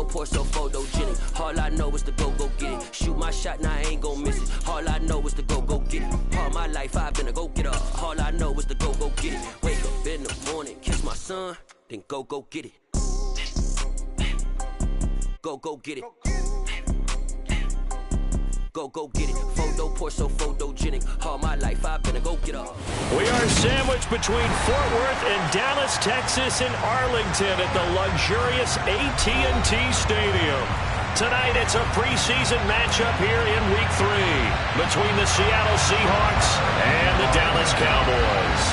pour so photogenic. All I know is to go get it. Shoot my shot, now I ain't gon' miss it. All I know is to go get it. All my life I've been a go-getter. All I know is to go get it. Wake up in the morning, kiss my son, then go get it. Go get it. Go get it. Photo pour so photogenic. All my life I've been a go-getter. We are sandwiched between Fort Worth and Dallas, Texas, and Arlington at the luxurious AT&T Stadium. Tonight it's a preseason matchup here in Week 3 between the Seattle Seahawks and the Dallas Cowboys.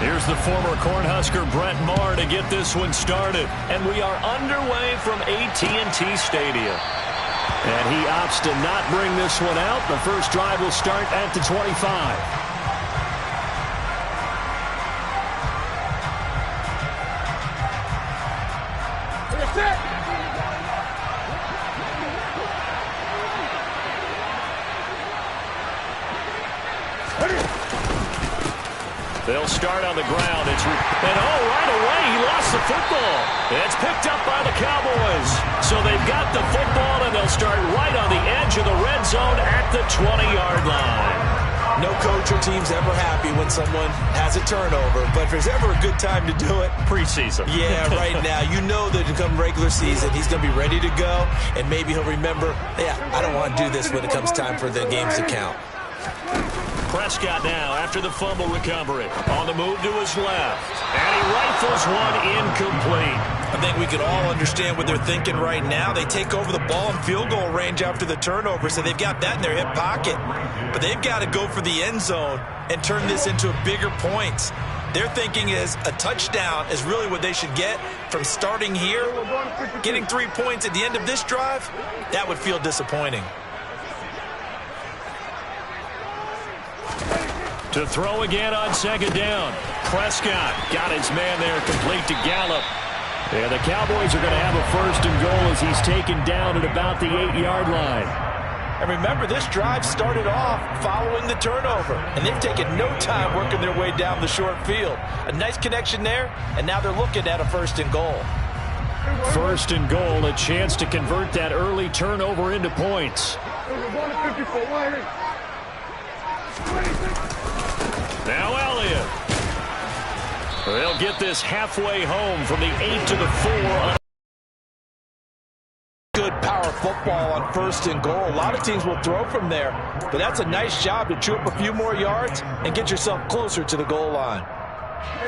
Here's the former Cornhusker Brett Maher to get this one started. And we are underway from AT&T Stadium. And he opts to not bring this one out. The first drive will start at the 25. They'll start on the ground. Right away, he lost the football. It's picked up by the Cowboys. So they've got the football, and they'll start right on the edge of the red zone at the 20-yard line. No coach or team's ever happy when someone has a turnover, but if there's ever a good time to do it, preseason. Yeah, right now. You know that come regular season, he's going to be ready to go, and maybe he'll remember, I don't want to do this when it comes time for the games to count. Prescott now after the fumble recovery. On the move to his left. And he rifles one incomplete. I think we can all understand what they're thinking right now. They take over the ball in field goal range after the turnover, so they've got that in their hip pocket. But they've got to go for the end zone and turn this into a bigger points. Their thinking is a touchdown is really what they should get from starting here. Getting 3 points at the end of this drive, that would feel disappointing. To throw again on second down. Prescott got his man there complete to Gallup. And the Cowboys are going to have a first and goal as he's taken down at about the 8-yard line. And remember, this drive started off following the turnover. And they've taken no time working their way down the short field. A nice connection there, and now they're looking at a first and goal. First and goal, a chance to convert that early turnover into points. Now Elliott. They'll get this halfway home from the 8 to the 4. Good power football on first and goal. A lot of teams will throw from there, but that's a nice job to chew up a few more yards and get yourself closer to the goal line.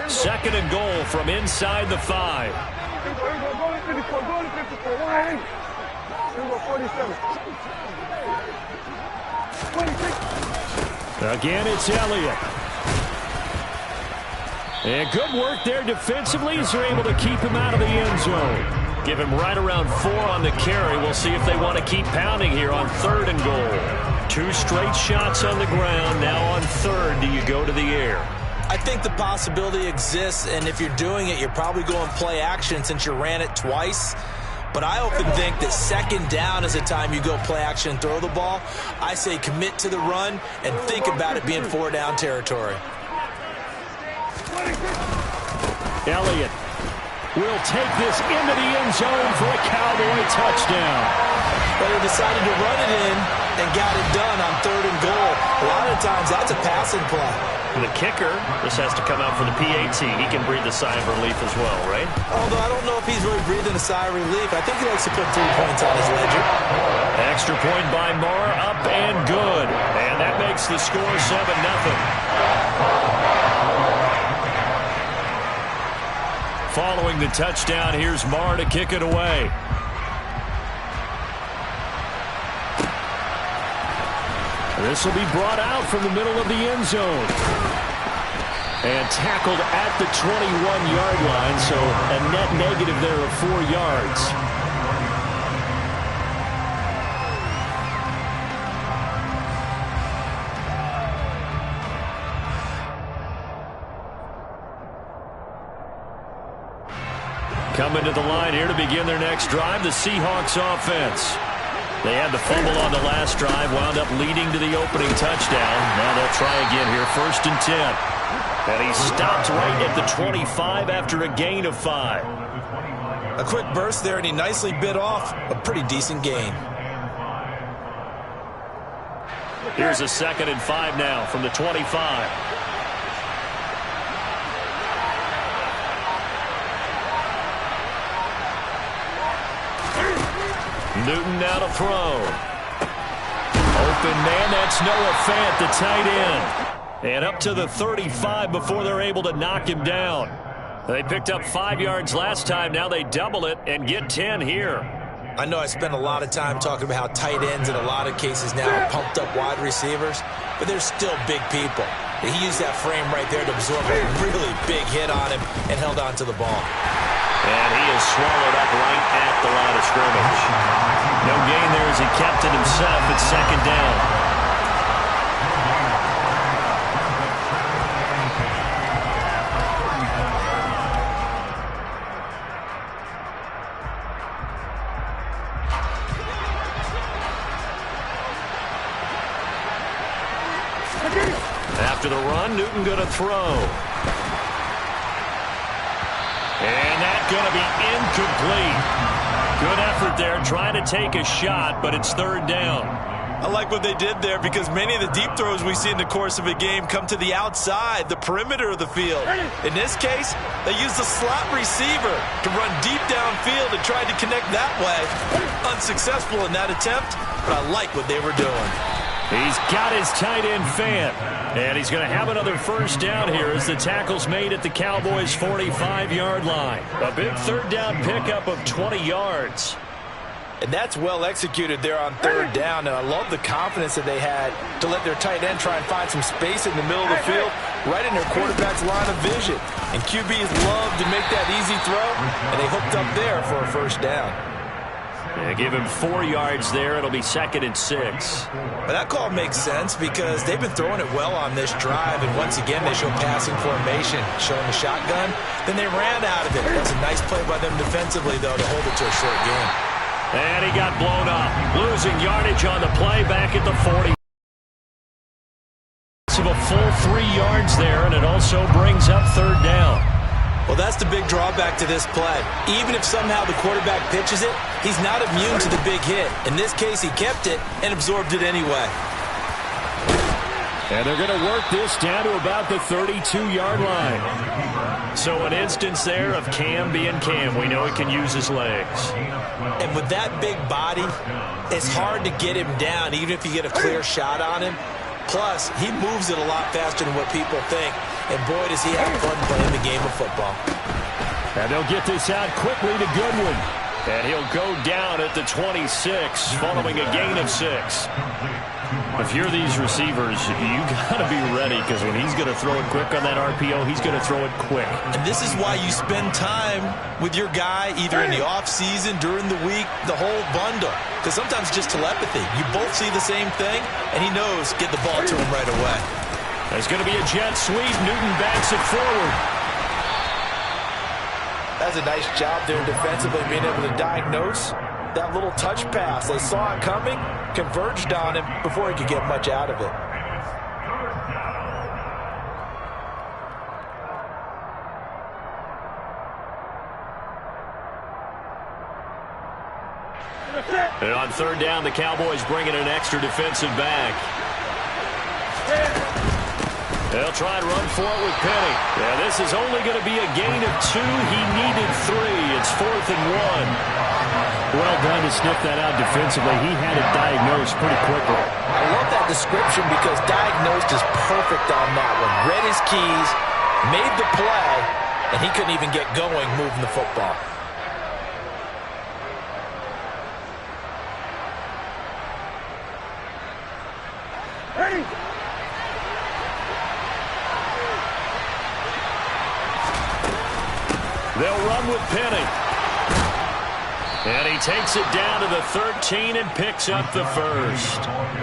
Second and goal from inside the 5. Again, it's Elliott. And good work there defensively as they're able to keep him out of the end zone. Give him right around 4 on the carry. We'll see if they want to keep pounding here on third and goal. 2 straight shots on the ground. Now on third, do you go to the air? I think the possibility exists, and if you're doing it, you're probably going play action since you ran it twice. But I often think that second down is the time you go play action and throw the ball. I say commit to the run and think about it being 4-down territory. Elliott will take this into the end zone for a Cowboy touchdown. But they decided to run it in and got it done on third and goal. A lot of times that's a passing play. And the kicker, this has to come out for the PAT. He can breathe a sigh of relief as well, right? Although I don't know if he's really breathing a sigh of relief. I think he likes to put 3 points on his ledger. Extra point by Maher, up and good. And that makes the score 7-0. Following the touchdown, here's Maher to kick it away. This will be brought out from the middle of the end zone. And tackled at the 21-yard line, so a net negative there of 4 yards. Coming to the line here to begin their next drive, the Seahawks offense. They had the fumble on the last drive, wound up leading to the opening touchdown. Now they'll try again here, 1st and 10. And he stopped right at the 25 after a gain of 5. A quick burst there, and he nicely bit off a pretty decent gain. Here's a 2nd and 5 now from the 25. Newton now to throw. Open man, that's Noah Fant, the tight end. And up to the 35 before they're able to knock him down. They picked up 5 yards last time. Now they double it and get 10 here. I know I spent a lot of time talking about how tight ends in a lot of cases now are pumped up wide receivers, but they're still big people. He used that frame right there to absorb a really big hit on him and held on to the ball. And he is swallowed up right at the line of scrimmage. No gain there as he kept it himself at 2nd down. After the run, Newton going to throw. And that's going to be incomplete. Good effort there, trying to take a shot, but it's 3rd down. I like what they did there because many of the deep throws we see in the course of a game come to the outside, the perimeter of the field. In this case, they used the slot receiver to run deep downfield and tried to connect that way. Unsuccessful in that attempt, but I like what they were doing. He's got his tight end Fant. And he's going to have another 1st down here as the tackle's made at the Cowboys' 45-yard line. A big 3rd down pickup of 20 yards. And that's well executed there on 3rd down. And I love the confidence that they had to let their tight end try and find some space in the middle of the field, right in their quarterback's line of vision. And QBs love to make that easy throw, and they hooked up there for a 1st down. Yeah, give him 4 yards there. It'll be 2nd and 6. But that call makes sense because they've been throwing it well on this drive, and once again they show passing formation, showing the shotgun. Then they ran out of it. That's a nice play by them defensively, though, to hold it to a short game. And he got blown up, losing yardage on the play back at the 40. Of a full 3 yards there, and it also brings up 3rd down. Well, that's the big drawback to this play. Even if somehow the quarterback pitches it, he's not immune to the big hit. In this case, he kept it and absorbed it anyway. And they're going to work this down to about the 32-yard line. So an instance there of Cam being Cam. We know he can use his legs. And with that big body, it's hard to get him down, even if you get a clear shot on him. Plus, he moves it a lot faster than what people think. And boy, does he have fun playing the game of football. And they'll get this out quickly to Goodwin. And he'll go down at the 26 following a gain of 6. If you're these receivers, you got to be ready because when he's going to throw it quick on that RPO, he's going to throw it quick. And this is why you spend time with your guy either in the offseason, during the week, the whole bundle. Because sometimes just telepathy. You both see the same thing, and he knows get the ball to him right away. There's going to be a jet sweep. Newton backs it forward. That's a nice job there defensively, being able to diagnose that little touch pass. They saw it coming, converged on him before he could get much out of it. And on 3rd down, the Cowboys bringing an extra defensive back. They'll try and run for it with Penny. Yeah, this is only going to be a gain of 2. He needed 3. It's 4th and 1. Well done to sniff that out defensively. He had it diagnosed pretty quickly. I love that description because diagnosed is perfect on that one. Read his keys, made the play, and he couldn't even get going moving the football. Ready? They'll run with Penny. And he takes it down to the 13 and picks up the first.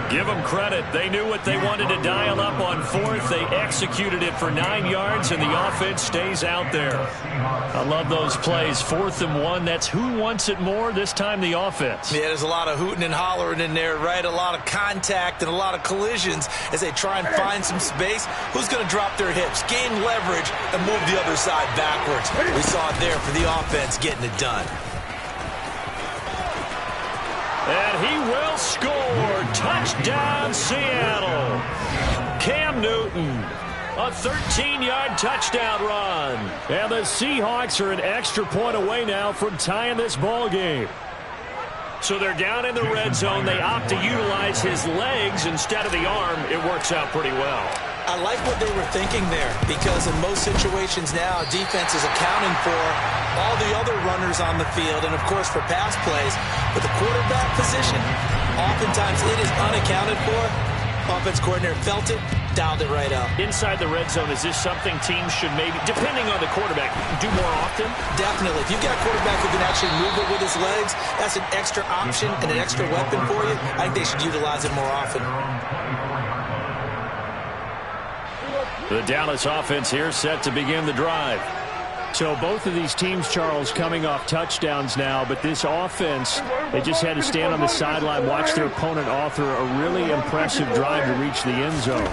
Give them credit. They knew what they wanted to dial up on fourth. They executed it for 9 yards, and the offense stays out there. I love those plays. 4th and 1. That's who wants it more, this time the offense. Yeah, there's a lot of hooting and hollering in there, right? A lot of contact and a lot of collisions as they try and find some space. Who's going to drop their hips, gain leverage, and move the other side backwards? We saw it there for the offense getting it done. And he will score. Touchdown, Seattle. Cam Newton, a 13-yard touchdown run. And the Seahawks are an extra point away now from tying this ball game. So they're down in the red zone. They opt to utilize his legs instead of the arm. It works out pretty well. I like what they were thinking there, because in most situations now, defense is accounting for all the other runners on the field and, of course, for pass plays. But the quarterback position, oftentimes it is unaccounted for. Offense coordinator felt it, dialed it right up. Inside the red zone, is this something teams should maybe, depending on the quarterback, do more often? Definitely. If you've got a quarterback who can actually move it with his legs, that's an extra option and an extra weapon for you. I think they should utilize it more often. The Dallas offense here set to begin the drive. So both of these teams, Charles, coming off touchdowns now, but this offense, they just had to stand on the sideline, watch their opponent author a really impressive drive to reach the end zone.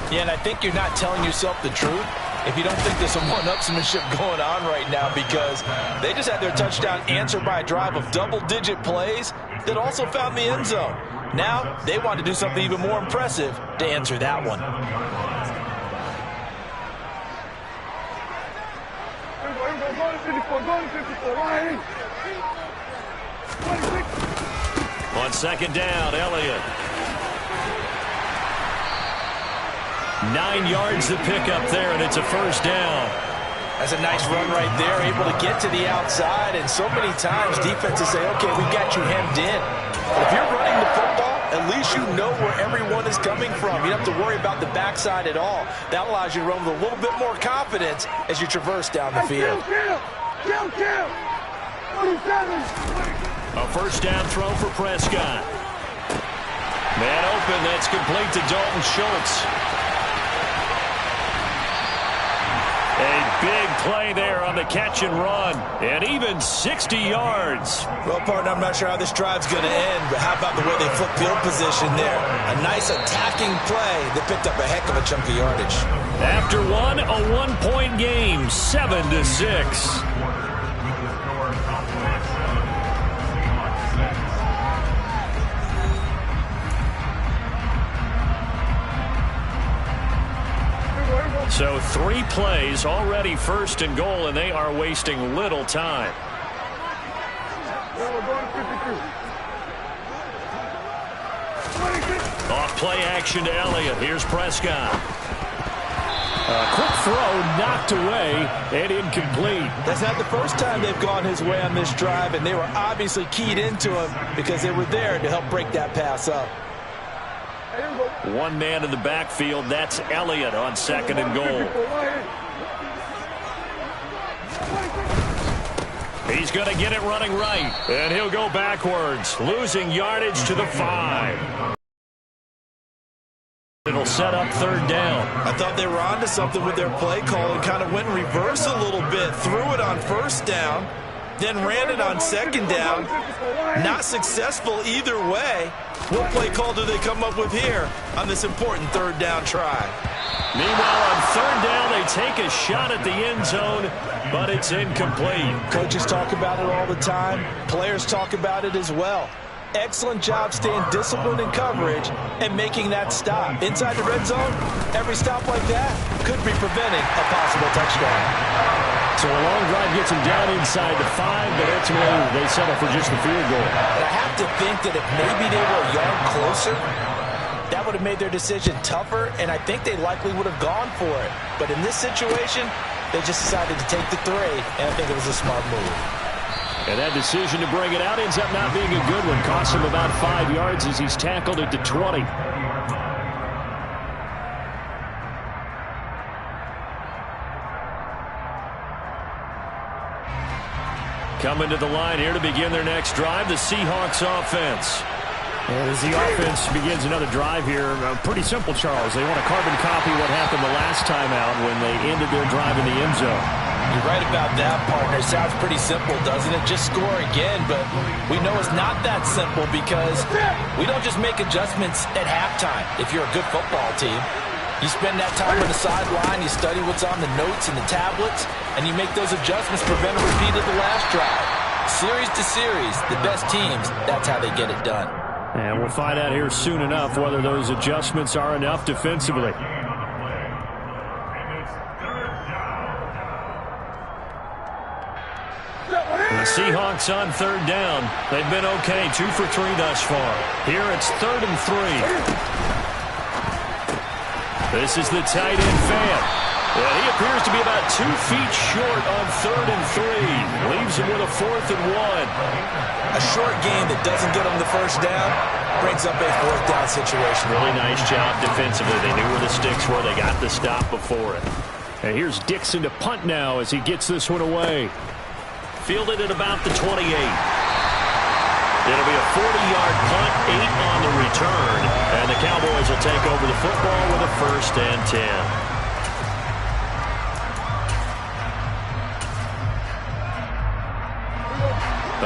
Yeah, and I think you're not telling yourself the truth if you don't think there's some one-upsmanship going on right now, because they just had their touchdown answered by a drive of double-digit plays that also found the end zone. Now they want to do something even more impressive to answer that one. On second down, Elliott. 9 yards to pick up there, and it's a first down. That's a nice run right there, able to get to the outside, and so many times defenses say, okay, we got you hemmed in. But if you're running the football, at least you know where everyone is coming from. You don't have to worry about the backside at all. That allows you to run with a little bit more confidence as you traverse down the field. A first down throw for Prescott. Man open, that's complete to Dalton Schultz. A big play there on the catch and run, and even 60 yards. Well, partner, I'm not sure how this drive's going to end, but how about the way they flip field position there? A nice attacking play that picked up a heck of a chunk of yardage. After one, a one-point game, 7-6. So 3 plays, already first and goal, and they are wasting little time. Off play action to Elliott. Here's Prescott. A quick throw knocked away and incomplete. That's not the first time they've gone his way on this drive, and they were obviously keyed into him because they were there to help break that pass up. One man in the backfield. That's Elliott on second and goal. He's going to get it running right, and he'll go backwards, losing yardage to the 5. It'll set up third down. I thought they were onto something with their play call and kind of went in reverse a little bit, threw it on first down, then ran it on second down. Not successful either way. What play call do they come up with here on this important third down try? Meanwhile, on third down, they take a shot at the end zone, but it's incomplete. Coaches talk about it all the time. Players talk about it as well. Excellent job staying disciplined in coverage and making that stop. Inside the red zone, every stop like that could be preventing a possible touchdown. So a long drive gets them down inside the 5, but ultimately they settle for just the field goal. And I have to think that if maybe they were a yard closer, that would have made their decision tougher, and I think they likely would have gone for it. But in this situation, they just decided to take the 3, and I think it was a smart move. And that decision to bring it out ends up not being a good one. Costs him about 5 yards as he's tackled at the 20. Coming to the line here to begin their next drive, the Seahawks offense. And as the offense begins another drive here, pretty simple, Charles. They want to carbon copy what happened the last time out when they ended their drive in the end zone. You're right about that, partner. It sounds pretty simple, doesn't it? Just score again, but we know it's not that simple because we don't just make adjustments at halftime if you're a good football team. You spend that time on the sideline, you study what's on the notes and the tablets, and you make those adjustments, prevent a repeat of the last drive. Series to series, the best teams, that's how they get it done. And we'll find out here soon enough whether those adjustments are enough defensively. The Seahawks on third down. They've been okay, 2 for 3 thus far. Here it's 3rd and 3. This is the tight end Fan. Well, he appears to be about 2 feet short on 3rd and 3. Leaves him with a 4th and 1. A short game that doesn't get him the first down brings up a 4th down situation. Really nice job defensively. They knew where the sticks were. They got the stop before it. And here's Dixon to punt now as he gets this one away. Fielded at about the 28. It'll be a 40-yard punt, 8 on the return. And the Cowboys will take over the football with a 1st and 10.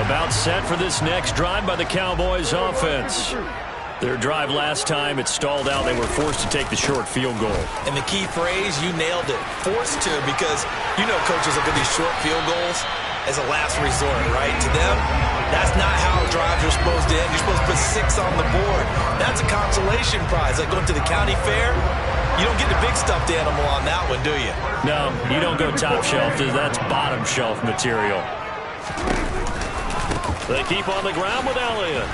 About set for this next drive by the Cowboys offense. Their drive last time, it stalled out. They were forced to take the short field goal. And the key phrase, you nailed it. Forced to, because you know coaches look at these short field goals as a last resort, right? To them, that's not how drives are supposed to end. You're supposed to put 6 on the board. That's a consolation prize. Like going to the county fair, you don't get the big stuffed animal on that one, do you? No, you don't go top shelf. That's bottom shelf material. They keep on the ground with Elliott.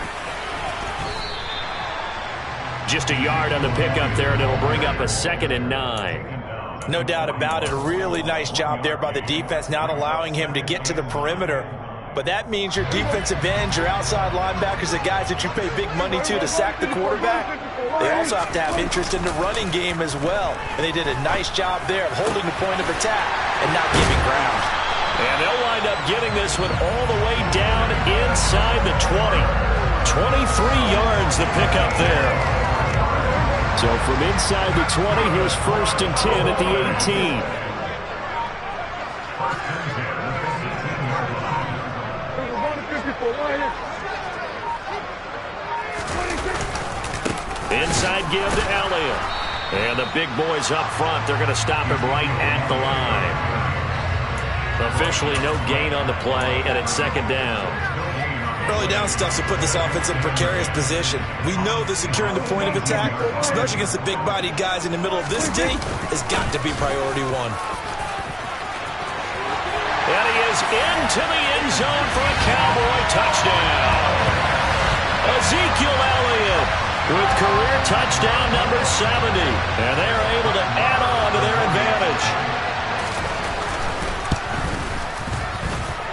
Just a yard on the pickup there, and it'll bring up a 2nd and 9. No doubt about it. A really nice job there by the defense, not allowing him to get to the perimeter. But that means your defensive ends, your outside linebackers, the guys that you pay big money to sack the quarterback, they also have to have interest in the running game as well. And they did a nice job there of holding the point of attack and not giving ground. And they'll wind up getting this one all the way down inside the 20. 23 yards the pickup there. So from inside the 20, here's 1st and 10 at the 18. Inside give to Elliott. And the big boys up front, they're going to stop him right at the line. Officially no gain on the play, and it's 2nd down. Early down stuff to put this offense in a precarious position. We know that securing the point of attack, especially against the big-bodied guys in the middle of this D, has got to be priority 1. And he is into the end zone for a Cowboy touchdown. Ezekiel Elliott with career touchdown number 70. And they are able to add on to their advantage.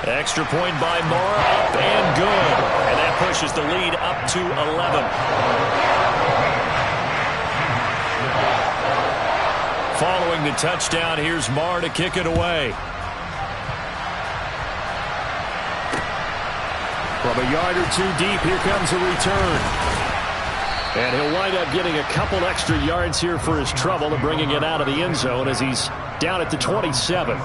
Extra point by Mora, up and good. And that pushes the lead up to 11. Following the touchdown, here's Mara to kick it away. From a yard or 2 deep, here comes a return. And he'll wind up getting a couple extra yards here for his trouble and bringing it out of the end zone as he's down at the 27.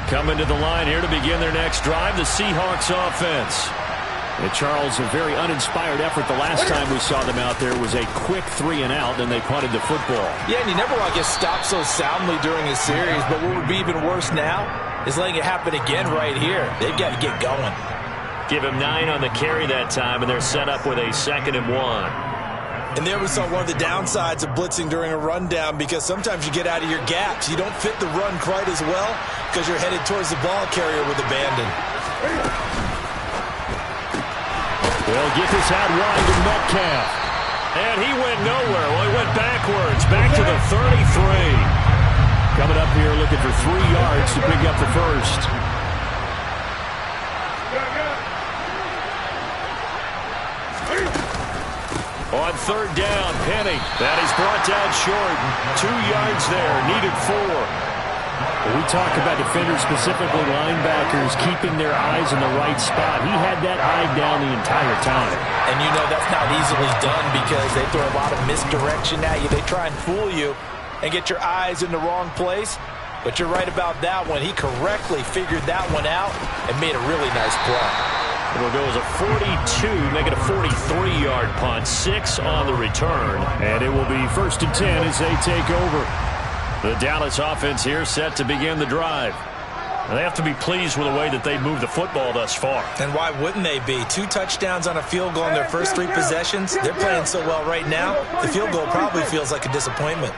Coming to the line here to begin their next drive, the Seahawks offense. And Charles, a very uninspired effort the last time we saw them out there was a quick 3 and out, and they punted the football. Yeah, and you never want to get stopped so soundly during a series, but what would be even worse now is letting it happen again right here. They've got to get going. Give him 9 on the carry that time, and they're set up with a 2nd and 1. And there we saw one of the downsides of blitzing during a rundown, because sometimes you get out of your gaps. You don't fit the run quite as well because you're headed towards the ball carrier with abandon. They'll get this out wide to Metcalf. And he went nowhere. Well, he went backwards, back to the 33. Coming up here looking for 3 yards to pick up the first. On third down, Penny. That is brought down short. 2 yards there, needed 4. When we talk about defenders, specifically linebackers, keeping their eyes in the right spot. He had that eye down the entire time. And you know that's not easily done because they throw a lot of misdirection at you. They try and fool you and get your eyes in the wrong place. But you're right about that one. He correctly figured that one out and made a really nice play. It'll go as a 42, make it a 43-yard punt, 6 on the return. And it will be 1st and 10 as they take over. The Dallas offense here set to begin the drive. And they have to be pleased with the way that they moved the football thus far. And why wouldn't they be? 2 touchdowns on a field goal in their first 3 possessions. They're playing so well right now, the field goal probably feels like a disappointment.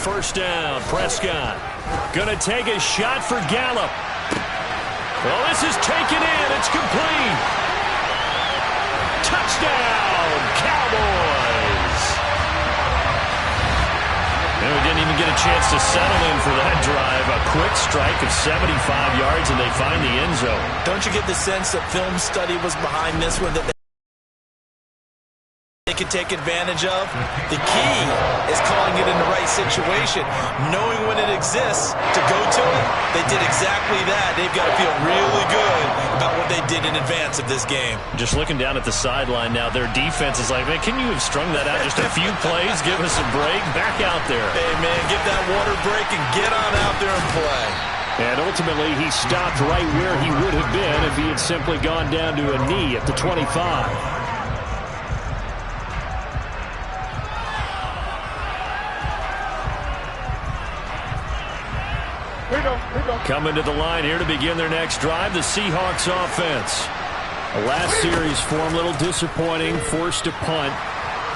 First down, Prescott. Gonna take a shot for Gallup. Well, this is taken in. It's complete. Touchdown, Cowboys. And we didn't even get a chance to settle in for that drive. A quick strike of 75 yards, and they find the end zone. Don't you get the sense that film study was behind this one, that they could take advantage of? The key is calling it in the right situation, knowing when it exists to go to it. They did exactly that. They've got to feel really good about what they did in advance of this game. Just looking down at the sideline now, their defense is like, man, can you have strung that out just a few plays? Give us a break. Back out there. Hey, man, get that water break and get on out there and play. And ultimately, he stopped right where he would have been if he had simply gone down to a knee at the 25. Coming to the line here to begin their next drive, the Seahawks offense. The last series for him, a little disappointing, forced to punt.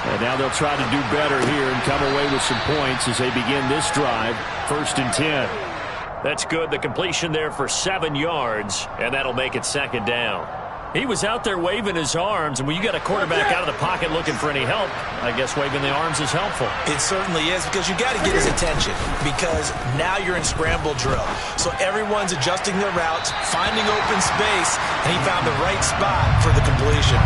And now they'll try to do better here and come away with some points as they begin this drive, 1st and 10. That's good. The completion there for 7 yards, and that'll make it 2nd down. He was out there waving his arms, and when you got a quarterback out of the pocket looking for any help, I guess waving the arms is helpful. It certainly is, because you got to get his attention, because now you're in scramble drill. So everyone's adjusting their routes, finding open space, and he found the right spot for the completion.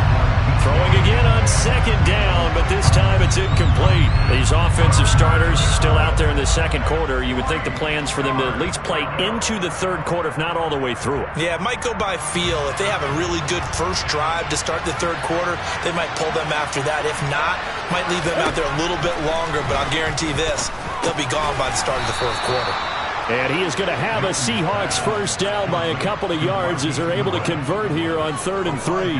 Throwing again on 2nd down, but this time it's incomplete. These offensive starters still out there in the 2nd quarter. You would think the plans for them to at least play into the 3rd quarter, if not all the way through it. Yeah, it might go by feel. If they have a really good first drive to start the 3rd quarter, they might pull them after that. If not, might leave them out there a little bit longer, but I'll guarantee this, they'll be gone by the start of the 4th quarter. And he is going to have a Seahawks first down by a couple of yards as they're able to convert here on 3rd and 3.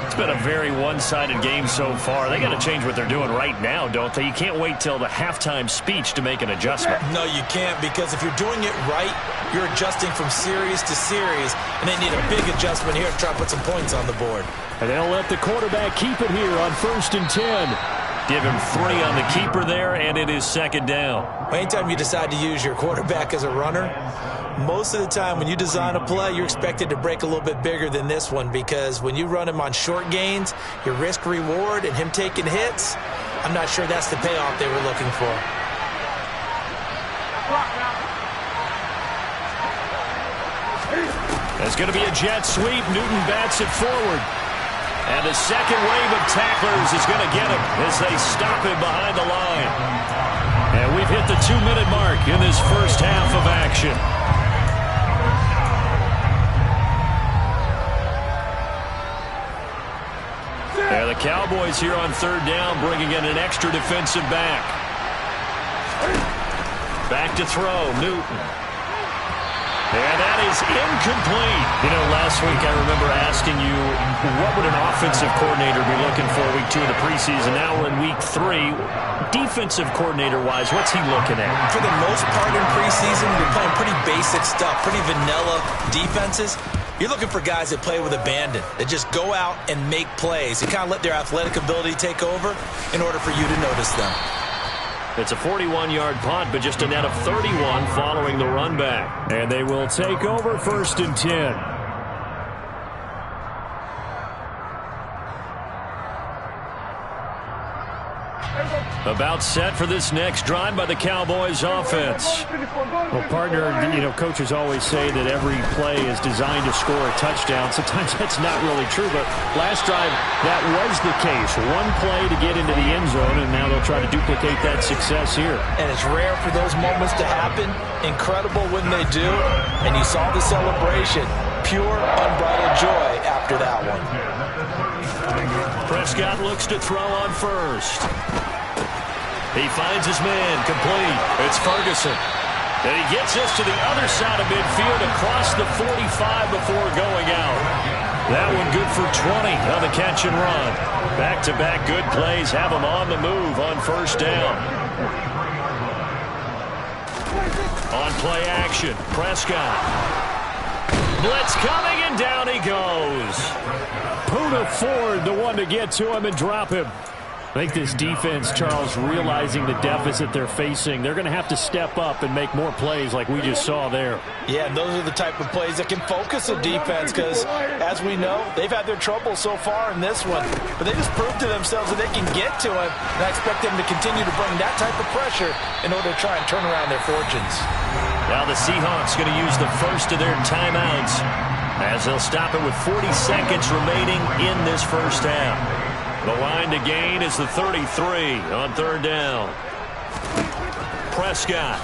It's been a very one-sided game so far. They got to change what they're doing right now, don't they? You can't wait till the halftime speech to make an adjustment. No, you can't, because if you're doing it right, you're adjusting from series to series, and they need a big adjustment here to try to put some points on the board. And they'll let the quarterback keep it here on 1st and 10. Give him 3 on the keeper there, and it is 2nd down. Anytime you decide to use your quarterback as a runner, most of the time when you design a play, you're expected to break a little bit bigger than this one, because when you run him on short gains, your risk-reward and him taking hits, I'm not sure that's the payoff they were looking for. There's going to be a jet sweep. Newton bats it forward. And the second wave of tacklers is going to get him as they stop him behind the line. And we've hit the 2-minute mark in this first half of action. And the Cowboys here on 3rd down, bringing in an extra defensive back. Back to throw, Newton. And that is incomplete. You know, last week I remember asking you, what would an offensive coordinator be looking for week 2 of the preseason? Now we're in week 3. Defensive coordinator-wise, what's he looking at? For the most part in preseason, you're playing pretty basic stuff, pretty vanilla defenses. You're looking for guys that play with abandon, that just go out and make plays, and kind of let their athletic ability take over in order for you to notice them. It's a 41-yard punt, but just a net of 31 following the run back. And they will take over 1st and 10. About set for this next drive by the Cowboys offense. Well, partner, coaches always say that every play is designed to score a touchdown. Sometimes that's not really true, but last drive, that was the case. One play to get into the end zone, and now they'll try to duplicate that success here. And it's rare for those moments to happen. Incredible when they do. And you saw the celebration. Pure, unbridled joy after that one. Prescott looks to throw on first. He finds his man, complete. It's Ferguson. And he gets us to the other side of midfield across the 45 before going out. That one good for 20 on the catch and run. Back-to-back good plays have him on the move on first down. On play action, Prescott. Blitz coming, and down he goes. Puna Ford, the one to get to him and drop him. I think this defense, Charles, realizing the deficit they're facing, they're going to have to step up and make more plays like we just saw there. Yeah, and those are the type of plays that can focus a defense because, as we know, they've had their trouble so far in this one. But they just proved to themselves that they can get to him, and I expect them to continue to bring that type of pressure in order to try and turn around their fortunes. Now the Seahawks going to use the first of their timeouts as they'll stop it with 40 seconds remaining in this first half. The line to gain is the 33 on third down. Prescott.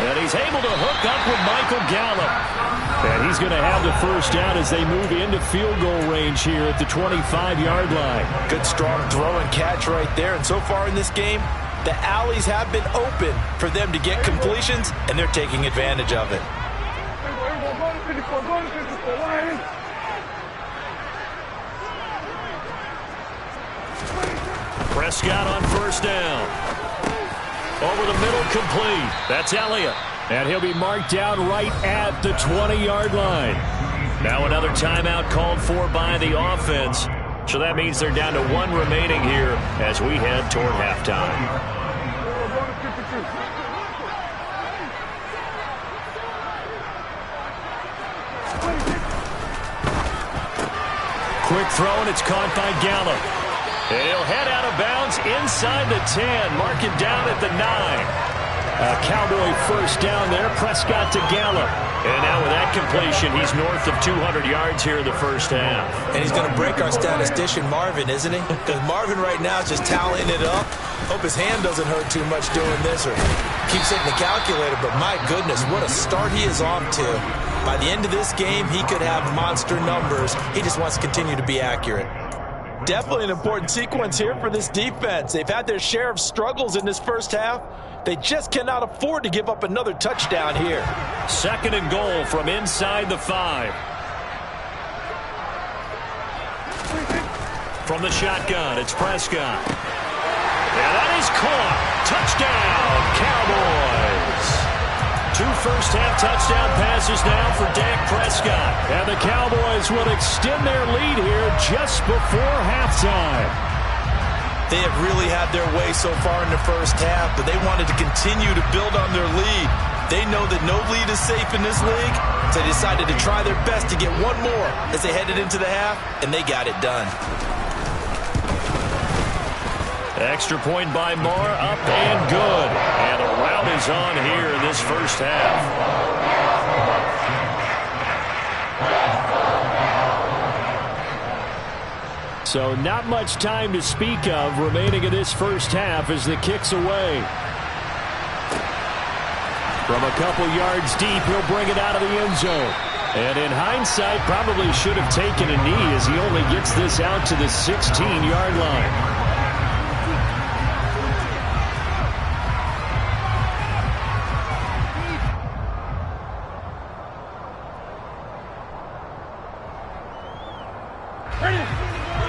And he's able to hook up with Michael Gallup. And he's going to have the first down as they move into field goal range here at the 25-yard line. Good, strong throw and catch right there. And so far in this game, the alleys have been open for them to get completions, and they're taking advantage of it. Prescott on first down. Over the middle, complete. That's Elliott. And he'll be marked down right at the 20-yard line. Now another timeout called for by the offense. So that means they're down to one remaining here as we head toward halftime. Quick throw, and it's caught by Gallup. And he'll head out of bounds inside the 10. Mark it down at the 9. Cowboy first down there. Prescott to Gallup. And now with that completion, he's north of 200 yards here in the first half. And he's going to break our statistician Marvin, isn't he? Because Marvin right now is just tallying it up. Hope his hand doesn't hurt too much doing this or keeps hitting the calculator. But my goodness, what a start he is off to. By the end of this game, he could have monster numbers. He just wants to continue to be accurate. Definitely an important sequence here for this defense. They've had their share of struggles in this first half. They just cannot afford to give up another touchdown here. Second and goal from inside the 5. From the shotgun, it's Prescott. And that is caught. Touchdown, Cowboys. 2 first-half touchdown passes now for Dak Prescott. And the Cowboys will extend their lead here just before halftime. They have really had their way so far in the first half, but they wanted to continue to build on their lead. They know that no lead is safe in this league, so they decided to try their best to get one more as they headed into the half, and they got it done. Extra point by Moore, up and good. And the rout is on here in this first half. So not much time to speak of remaining in this first half as the kick's away. From a couple yards deep, he'll bring it out of the end zone. And in hindsight, probably should have taken a knee as he only gets this out to the 16-yard line.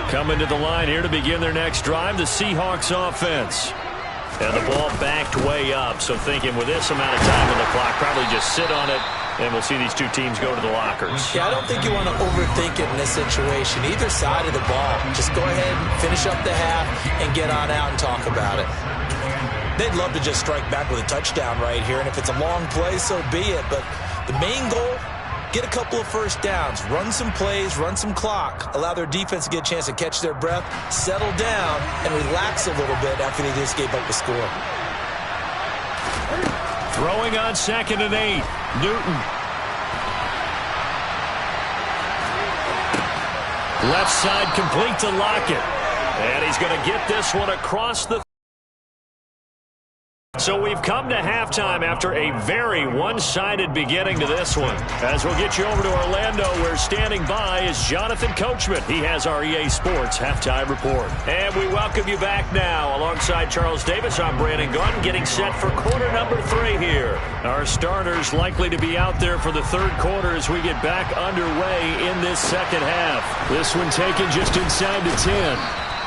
Coming to the line here to begin their next drive, the Seahawks offense. And the ball backed way up, so thinking with this amount of time on the clock, probably just sit on it, and we'll see these two teams go to the lockers. Yeah, I don't think you want to overthink it in this situation. Either side of the ball, just go ahead and finish up the half and get on out and talk about it. They'd love to just strike back with a touchdown right here, and if it's a long play, so be it. But the main goal get a couple of first downs, run some plays, run some clock, allow their defense to get a chance to catch their breath, settle down, and relax a little bit after they just gave up the score. Throwing on 2nd and 8. Newton. Left side complete to Lockett. And he's going to get this one across the... So we've come to halftime after a very one-sided beginning to this one. As we'll get you over to Orlando, where standing by is Jonathan Coachman. He has our EA Sports halftime report. And we welcome you back now. Alongside Charles Davis, I'm Brandon Gaudin, getting set for quarter number 3 here. Our starters likely to be out there for the third quarter as we get back underway in this second half. This one taken just inside the 10.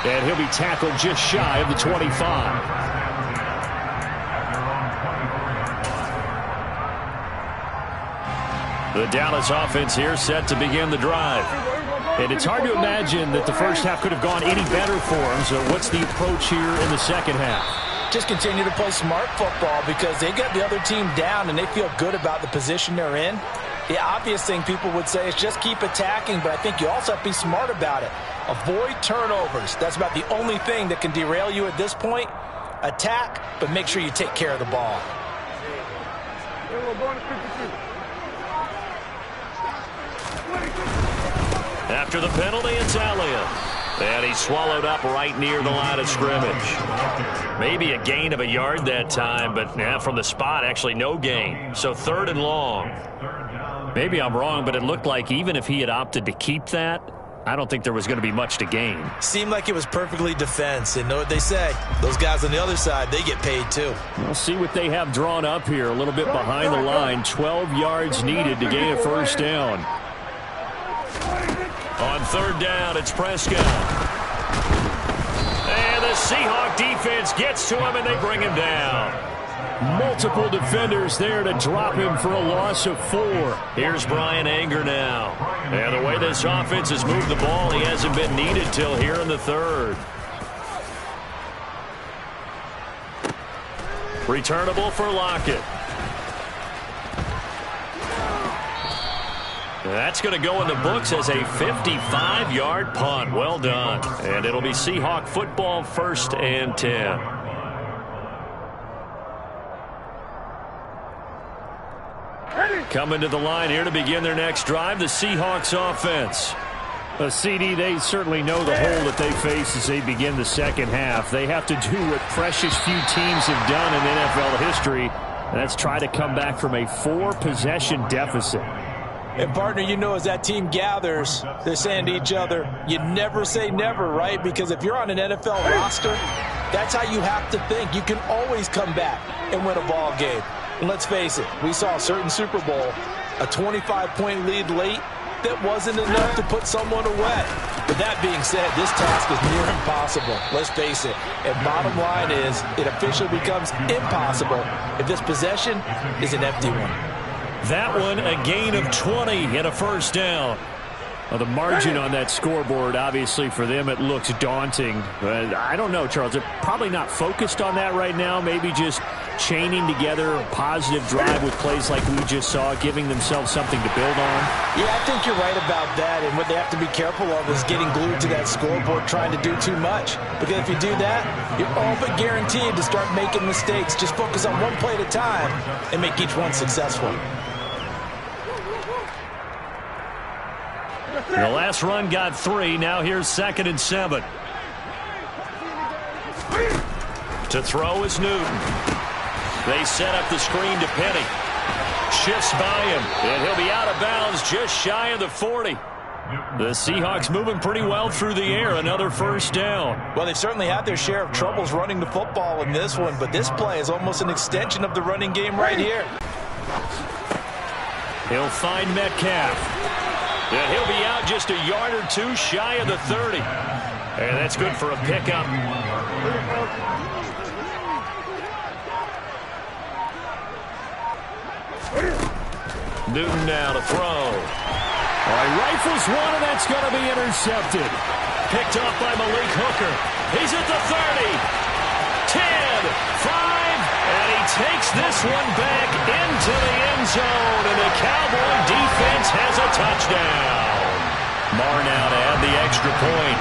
And he'll be tackled just shy of the 25. The Dallas offense here set to begin the drive. And it's hard to imagine that the first half could have gone any better for them. So what's the approach here in the second half? Just continue to play smart football because they got the other team down and they feel good about the position they're in. The obvious thing people would say is just keep attacking, but I think you also have to be smart about it. Avoid turnovers. That's about the only thing that can derail you at this point. Attack, but make sure you take care of the ball. After the penalty, it's Elliott. And he's swallowed up right near the line of scrimmage. Maybe a gain of a yard that time, but from the spot, actually no gain. So 3rd and long. Maybe I'm wrong, but it looked like even if he had opted to keep that, I don't think there was going to be much to gain. Seemed like it was perfectly defense. And know what they say? Those guys on the other side, they get paid too. We'll see what they have drawn up here. A little bit behind the line. 12 yards needed to gain a first down. On 3rd down, it's Prescott. And the Seahawks defense gets to him, and they bring him down. Multiple defenders there to drop him for a loss of 4. Here's Brian Anger now. And the way this offense has moved the ball, he hasn't been needed till here in the 3rd. Returnable for Lockett. That's going to go in the books as a 55-yard punt. Well done. And it'll be Seahawk football, 1st and 10. Coming to the line here to begin their next drive, the Seahawks offense. CD, they certainly know the hole that they face as they begin the second half. They have to do what precious few teams have done in NFL history, and that's try to come back from a 4-possession deficit. And, partner, you know, as that team gathers, they're saying to each other, you never say never, right? Because if you're on an NFL roster, that's how you have to think. You can always come back and win a ball game. And let's face it, we saw a certain Super Bowl, a 25-point lead late that wasn't enough to put someone away. But that being said, this task is near impossible. Let's face it. And bottom line is, it officially becomes impossible if this possession is an empty one. That one, a gain of 20 and a first down. Well, the margin on that scoreboard, obviously, for them, it looks daunting. But I don't know, Charles. They're probably not focused on that right now. Maybe just chaining together a positive drive with plays like we just saw, giving themselves something to build on. Yeah, I think you're right about that. And what they have to be careful of is getting glued to that scoreboard, trying to do too much. Because if you do that, you're all but guaranteed to start making mistakes. Just focus on one play at a time and make each one successful. The last run got 3. Now here's 2nd and 7. To throw is Newton. They set up the screen to Penny. Shifts by him, and he'll be out of bounds just shy of the 40. The Seahawks moving pretty well through the air. Another first down. Well, they've certainly had their share of troubles running the football in this one, but this play is almost an extension of the running game right here. He'll find Metcalf. And he'll be out just a yard or 2 shy of the 30. And that's good for a pickup. Newton now to throw. Rifles one, and that's going to be intercepted. Picked off by Malik Hooker. He's at the 30. 10, 5, and he takes this one back into the end zone, and the Cowboy defense has a touchdown. Marr now to add the extra point.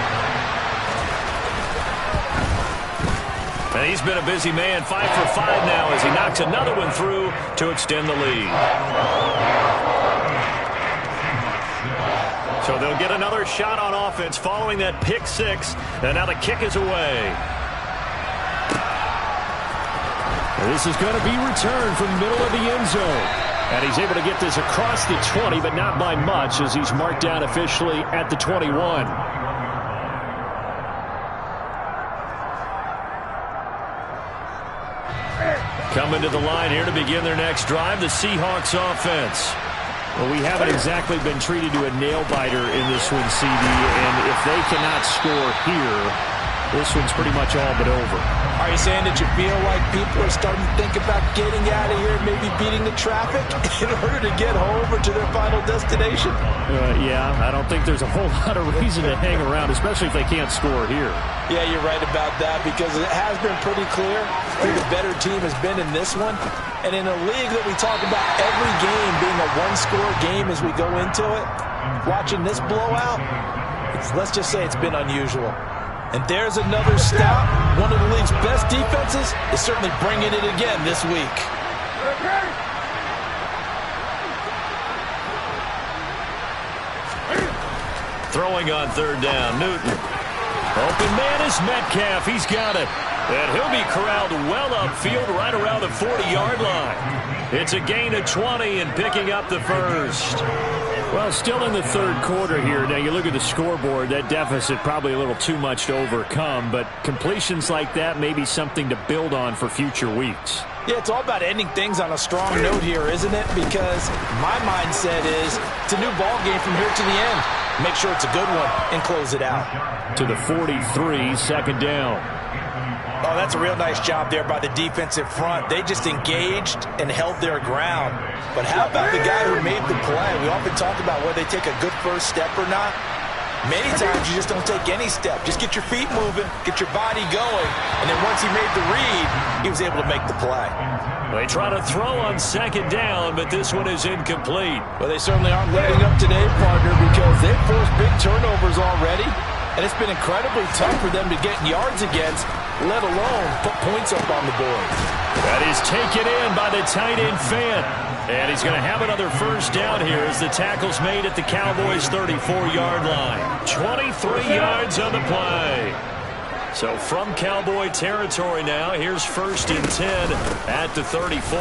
And he's been a busy man, 5 for 5 now as he knocks another one through to extend the lead. So they'll get another shot on offense following that pick six, and now the kick is away. This is going to be returned from the middle of the end zone. And he's able to get this across the 20, but not by much as he's marked down officially at the 21. Coming to the line here to begin their next drive, the Seahawks offense. Well, we haven't exactly been treated to a nail-biter in this one, CD, and if they cannot score here, this one's pretty much all but over. Are you saying that you feel like people are starting to think about getting out of here, maybe beating the traffic in order to get home or to their final destination? Yeah, I don't think there's a whole lot of reason to hang around, especially if they can't score here. Yeah, you're right about that because it has been pretty clear who the better team has been in this one. And in a league that we talk about every game being a one-score game as we go into it, watching this blowout, let's just say it's been unusual. And there's another stop. One of the league's best defenses is certainly bringing it again this week. Throwing on third down, Newton. Open man is Metcalf. He's got it. And he'll be corralled well upfield right around the 40-yard line. It's a gain of 20 and picking up the first. Well, still in the third quarter here. Now, you look at the scoreboard, that deficit probably a little too much to overcome, but completions like that may be something to build on for future weeks. Yeah, it's all about ending things on a strong note here, isn't it? Because my mindset is it's a new ball game from here to the end. Make sure it's a good one and close it out. To the 43, second down. Oh, that's a real nice job there by the defensive front. They just engaged and held their ground. But how about the guy who made the play? We often talk about whether they take a good first step or not. Many times you just don't take any step. Just get your feet moving, get your body going, and then once he made the read, he was able to make the play. They try to throw on second down, but this one is incomplete. Well, they certainly aren't letting up today, partner, because they've forced big turnovers already, and it's been incredibly tough for them to get yards against, let alone put points up on the board. That is taken in by the tight end Fant. And he's going to have another first down here as the tackle's made at the Cowboys' 34-yard line. 23 yards on the play. So from Cowboy territory now, here's 1st and 10 at the 34.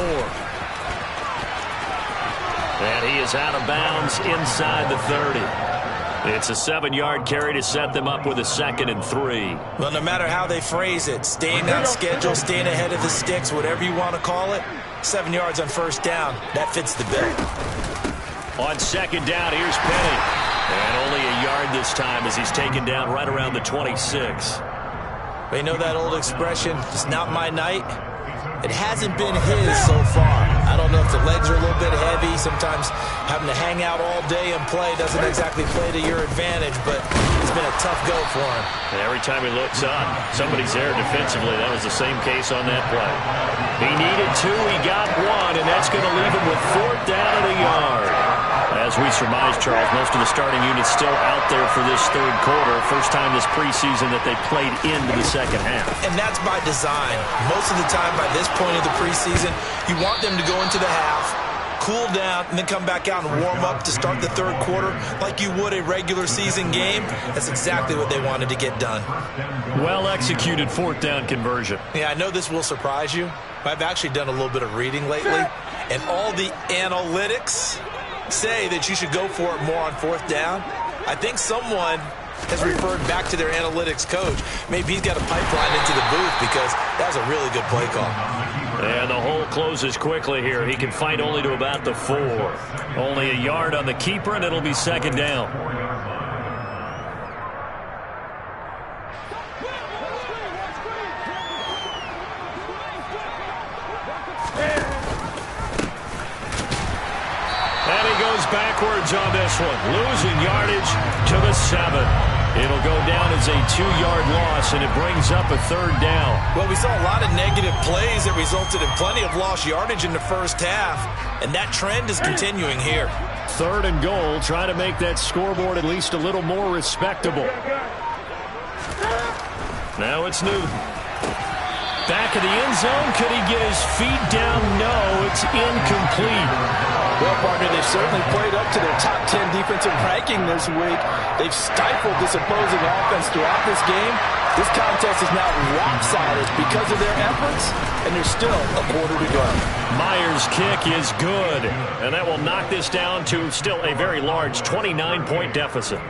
And he is out of bounds inside the 30. It's a 7-yard carry to set them up with a 2nd and 3. Well, no matter how they phrase it, staying on schedule, staying ahead of the sticks, whatever you want to call it, 7 yards on first down, that fits the bill. On second down, here's Penny. And only a yard this time as he's taken down right around the 26. You know that old expression, it's not my night? It hasn't been his so far. I don't know if the legs are a little bit heavy. Sometimes having to hang out all day and play doesn't exactly play to your advantage, but it's been a tough go for him. And every time he looks up, somebody's there defensively. That was the same case on that play. He needed 2, he got 1, and that's going to leave him with 4th down and a yard. As we surmise, Charles, most of the starting unit's still out there for this third quarter. First time this preseason that they played into the second half. And that's by design. Most of the time by this point of the preseason, you want them to go into the half, cool down, and then come back out and warm up to start the third quarter like you would a regular season game. That's exactly what they wanted to get done. Well-executed 4th down conversion. Yeah, I know this will surprise you. I've actually done a little bit of reading lately, and all the analytics say that you should go for it more on 4th down. I think someone has referred back to their analytics coach. Maybe he's got a pipeline into the booth because that was a really good play call. And the hole closes quickly here. He can fight only to about the 4. Only a yard on the keeper, and it'll be second down. And he goes backwards on this one, losing yardage to the 7. It'll go down as a 2-yard loss, and it brings up a 3rd down. Well, we saw a lot of negative plays that resulted in plenty of lost yardage in the first half, and that trend is continuing here. 3rd and goal, trying to make that scoreboard at least a little more respectable. Now it's Newton. Back of the end zone. Could he get his feet down? No, it's incomplete. Well, partner, they've certainly played up to their top 10 defensive ranking this week. They've stifled this opposing offense throughout this game. This contest is now lopsided because of their efforts, and there's still a quarter to go. Myers' kick is good, and that will knock this down to still a very large 29-point deficit.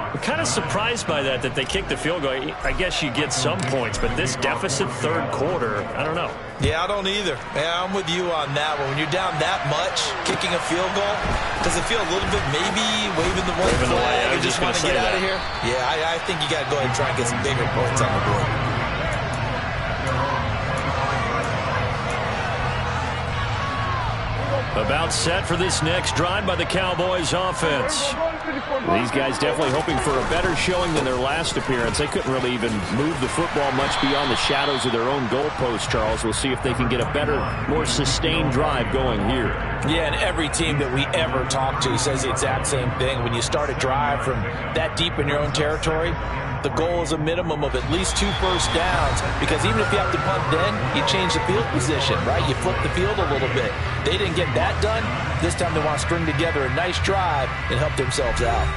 I'm kind of surprised by that they kicked the field goal. I guess you get some points, but this deficit 3rd quarter, I don't know. Yeah, I don't either. Yeah, I'm with you on that one. When you're down that much, kicking a field goal, does it feel a little bit maybe waving the white flag and just want to get out of here? Yeah, I think you got to go ahead and try and get some bigger points on the board. About set for this next drive by the Cowboys offense. These guys definitely hoping for a better showing than their last appearance. They couldn't really even move the football much beyond the shadows of their own goalpost, Charles. We'll see if they can get a better, more sustained drive going here. Yeah, and every team that we ever talk to says the exact same thing. When you start a drive from that deep in your own territory, the goal is a minimum of at least 2 first downs, because even if you have to punt then, you change the field position, right? You flip the field a little bit. They didn't get that done. This time they want to string together a nice drive and help themselves out.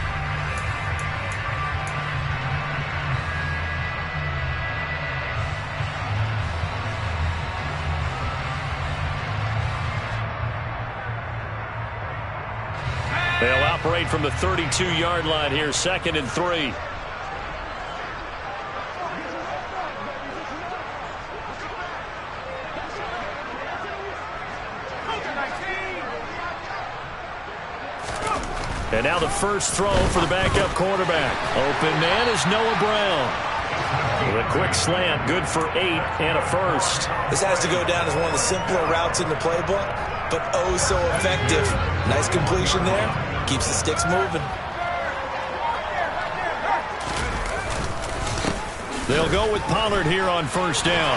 They'll operate from the 32-yard line here, 2nd and 3. And now the first throw for the backup quarterback. Open man is Noah Brown. With a quick slant, good for 8 and a first. This has to go down as one of the simpler routes in the playbook, but oh so effective. Nice completion there. Keeps the sticks moving. They'll go with Pollard here on first down.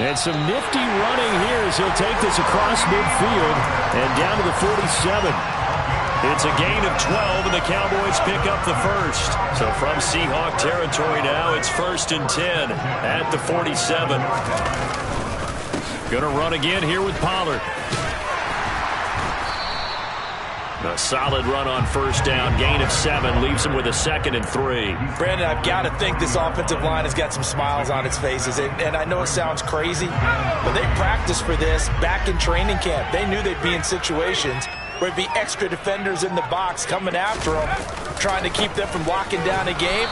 And some nifty running here as he'll take this across midfield and down to the 47. It's a gain of 12, and the Cowboys pick up the first. So from Seahawk territory now, it's 1st and 10 at the 47. Going to run again here with Pollard. A solid run on first down. Gain of 7 leaves him with a 2nd and 3. Brandon, I've got to think this offensive line has got some smiles on its faces. And I know it sounds crazy, but they practiced for this back in training camp. They knew they'd be in situations where it'd be extra defenders in the box coming after them, trying to keep them from locking down a game.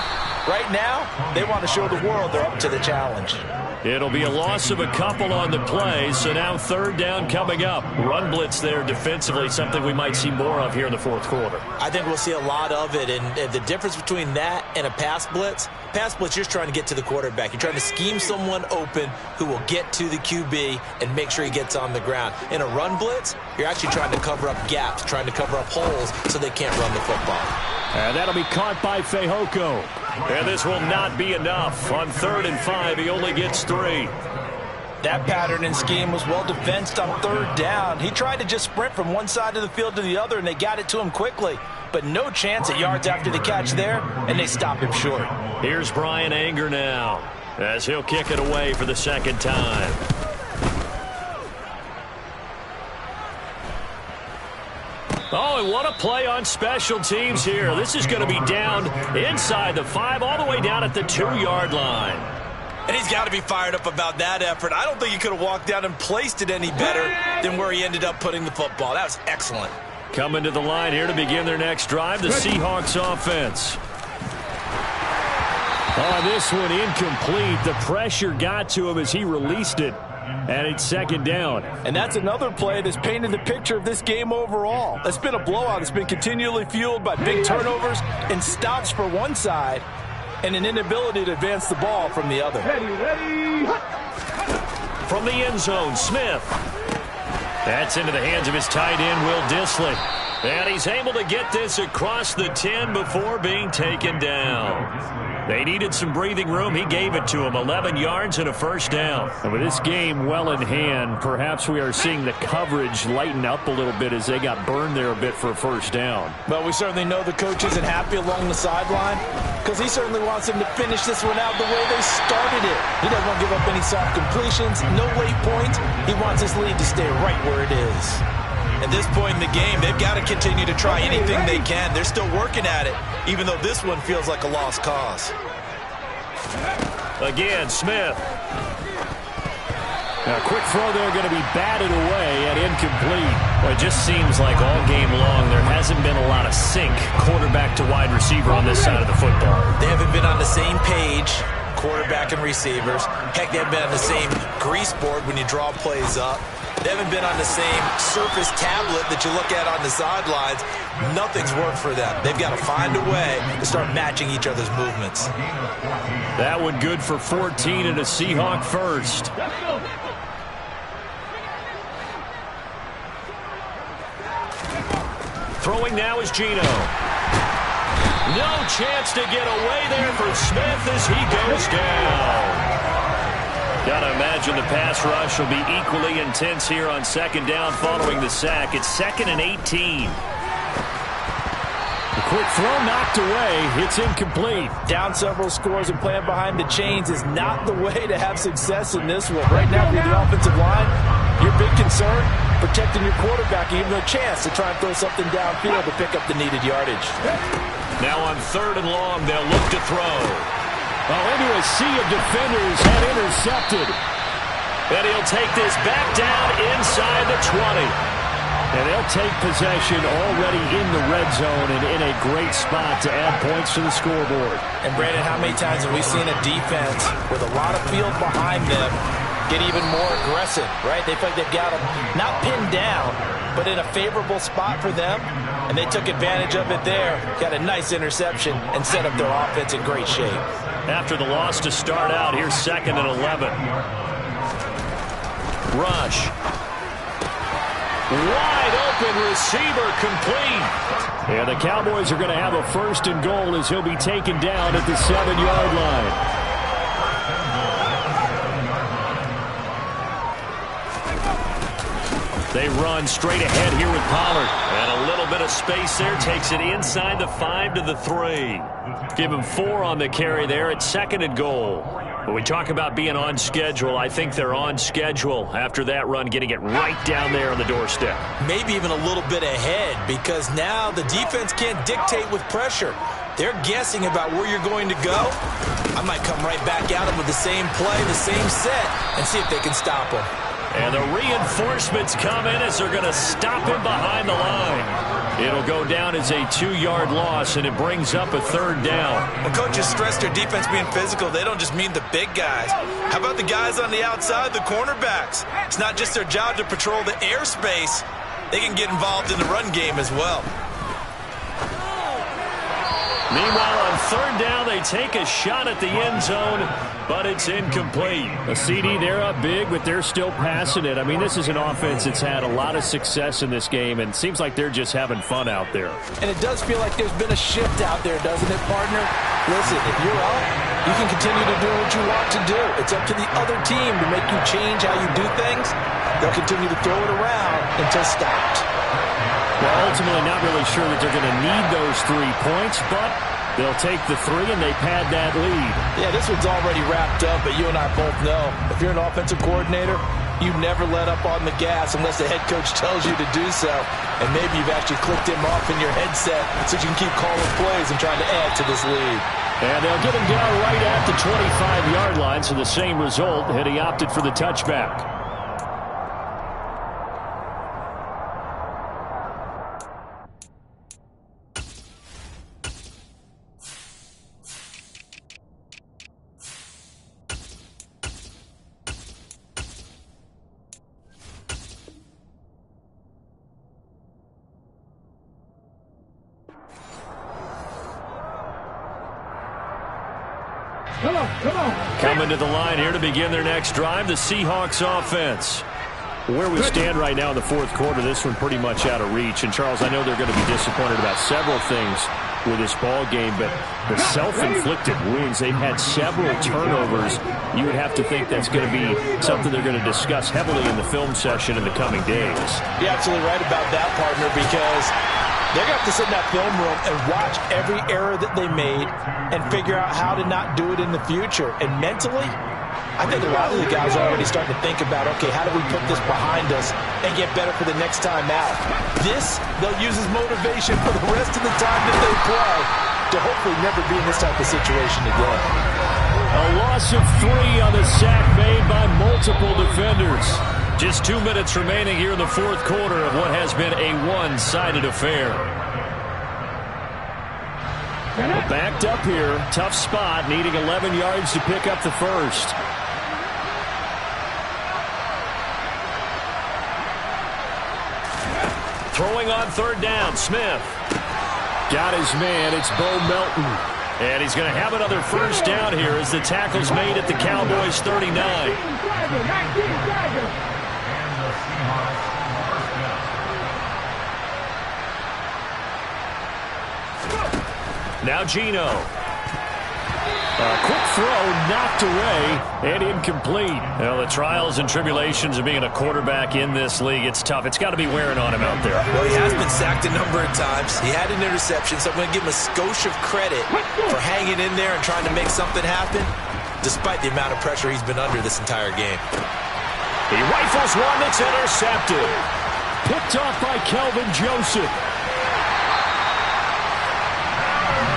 Right now, they want to show the world they're up to the challenge. It'll be a loss of a couple on the play, so now 3rd down coming up. Run blitz there defensively, something we might see more of here in the 4th quarter. I think we'll see a lot of it, and the difference between that and a pass blitz, you're just trying to get to the quarterback. You're trying to scheme someone open who will get to the QB and make sure he gets on the ground. In a run blitz, you're actually trying to cover up gaps, trying to cover up holes so they can't run the football. And that'll be caught by Fehoko. And this will not be enough. On 3rd and 5, he only gets 3. That pattern and scheme was well defensed on 3rd down. He tried to just sprint from one side of the field to the other, and they got it to him quickly. But no chance at yards after the catch there, and they stopped him short. Here's Brian Anger now, as he'll kick it away for the 2nd time. Oh, and what a play on special teams here. This is going to be down inside the 5, all the way down at the 2-yard line. And he's got to be fired up about that effort. I don't think he could have walked down and placed it any better than where he ended up putting the football. That was excellent. Coming to the line here to begin their next drive, the Seahawks offense. Oh, this one incomplete. The pressure got to him as he released it. And it's 2nd down. And that's another play that's painted the picture of this game overall. It's been a blowout. It's been continually fueled by big turnovers and stops for one side and an inability to advance the ball from the other. From the end zone, Smith. That's into the hands of his tight end, Will Dissly. And he's able to get this across the 10 before being taken down. They needed some breathing room. He gave it to him. 11 yards and a first down. And with this game well in hand, perhaps we are seeing the coverage lighten up a little bit as they got burned there a bit for a first down. Well, we certainly know the coach isn't happy along the sideline because he certainly wants them to finish this one out the way they started it. He doesn't want to give up any soft completions, no late points. He wants his lead to stay right where it is. At this point in the game, they've got to continue to try anything they can. They're still working at it, even though this one feels like a lost cause. Again, Smith. A quick throw there going to be batted away and incomplete. Well, it just seems like all game long there hasn't been a lot of sync quarterback to wide receiver on this side of the football. They haven't been on the same page, quarterback and receivers. Heck, they haven't been on the same grease board when you draw plays up. They haven't been on the same surface tablet that you look at on the sidelines. Nothing's worked for them. They've got to find a way to start matching each other's movements. That one good for 14 and a Seahawk first. Throwing now is Geno. No chance to get away there for Smith as he goes down. Gotta imagine the pass rush will be equally intense here on second down following the sack. It's 2nd and 18. The quick throw knocked away. It's incomplete. Down several scores and playing behind the chains is not the way to have success in this one. Right now, for the offensive line, your big concern, protecting your quarterback, even a chance to try and throw something downfield to pick up the needed yardage. Now on 3rd and long, they'll look to throw. Well, into a sea of defenders and intercepted. And he'll take this back down inside the 20. And they'll take possession already in the red zone and in a great spot to add points to the scoreboard. And, Brandon, how many times have we seen a defense with a lot of field behind them get even more aggressive, right? They feel like they've got them not pinned down, but in a favorable spot for them, and they took advantage of it there, got a nice interception, and set up their offense in great shape. After the loss to start out, here's 2nd and 11. Rush. Wide open receiver complete. Yeah, the Cowboys are going to have a 1st and goal as he'll be taken down at the 7-yard line. They run straight ahead here with Pollard. And a little bit of space there takes it inside the 5 to the 3. Give him 4 on the carry there at 2nd and goal. When we talk about being on schedule, I think they're on schedule after that run, getting it right down there on the doorstep. Maybe even a little bit ahead because now the defense can't dictate with pressure. They're guessing about where you're going to go. I might come right back at them with the same play, the same set, and see if they can stop them. And the reinforcements come in as they're going to stop him behind the line. It'll go down as a 2-yard loss, and it brings up a 3rd down. When coaches stress their defense being physical, they don't just mean the big guys. How about the guys on the outside, the cornerbacks? It's not just their job to patrol the airspace. They can get involved in the run game as well. Meanwhile, on 3rd down, they take a shot at the end zone, but it's incomplete. A CD, they're up big, but they're still passing it. I mean, this is an offense that's had a lot of success in this game, and it seems like they're just having fun out there. And it does feel like there's been a shift out there, doesn't it, partner? Listen, if you're up, you can continue to do what you want to do. It's up to the other team to make you change how you do things. They'll continue to throw it around until stopped. Well, ultimately not really sure that they're going to need those 3 points, but they'll take the 3 and they pad that lead. Yeah, this one's already wrapped up, but you and I both know if you're an offensive coordinator, you never let up on the gas unless the head coach tells you to do so. And maybe you've actually clicked him off in your headset so you can keep calling plays and trying to add to this lead. And they'll get him down right at the 25-yard line, so the same result, and he opted for the touchback. Coming to the line here to begin their next drive, the Seahawks offense. Where we stand right now in the fourth quarter, this one pretty much out of reach. And, Charles, I know they're going to be disappointed about several things with this ball game, but the self-inflicted wounds, they've had several turnovers. You would have to think that's going to be something they're going to discuss heavily in the film session in the coming days. You're absolutely right about that, partner, because they're going to have to sit in that film room and watch every error that they made and figure out how to not do it in the future. And mentally, I think a lot of the guys are already starting to think about, okay, how do we put this behind us and get better for the next time out? This, they'll use as motivation for the rest of the time that they play to hopefully never be in this type of situation again. A loss of 3 on the sack made by multiple defenders. Just 2 minutes remaining here in the fourth quarter of what has been a one-sided affair. Backed up here, tough spot, needing 11 yards to pick up the first. Throwing on third down, Smith. Got his man, it's Bo Melton. And he's going to have another first down here as the tackle's made at the Cowboys 39. Now Geno. A quick throw knocked away and incomplete. Well, the trials and tribulations of being a quarterback in this league, it's tough. It's got to be wearing on him out there. Well, he has been sacked a number of times. He had an interception, so I'm going to give him a skosh of credit for hanging in there and trying to make something happen, despite the amount of pressure he's been under this entire game. He rifles one that's intercepted. Picked off by Kelvin Joseph.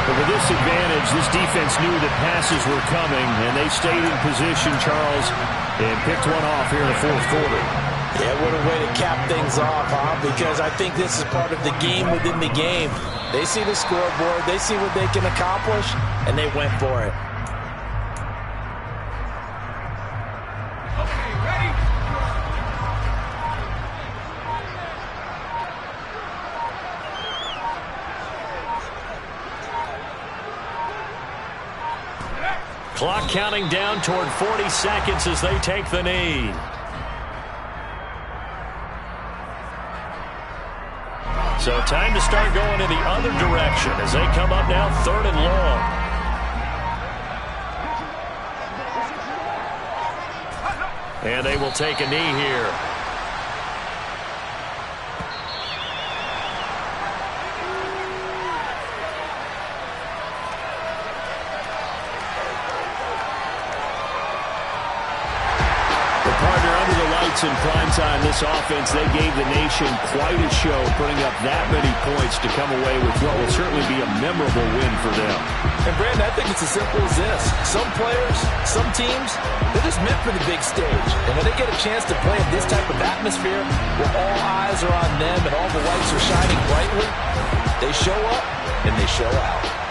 But with this advantage, this defense knew that passes were coming, and they stayed in position, Charles, and picked one off here in the fourth quarter. Yeah, what a way to cap things off, huh? Because I think this is part of the game within the game. They see the scoreboard, they see what they can accomplish, and they went for it. Clock counting down toward 40 seconds as they take the knee. So time to start going in the other direction as they come up now 3rd and long. And they will take a knee here. In prime time, this offense, they gave the nation quite a show, putting up that many points to come away with what will certainly be a memorable win for them. And, Brandon, I think it's as simple as this. Some players, some teams, they're just meant for the big stage. And when they get a chance to play in this type of atmosphere where all eyes are on them and all the lights are shining brightly, they show up and they show out.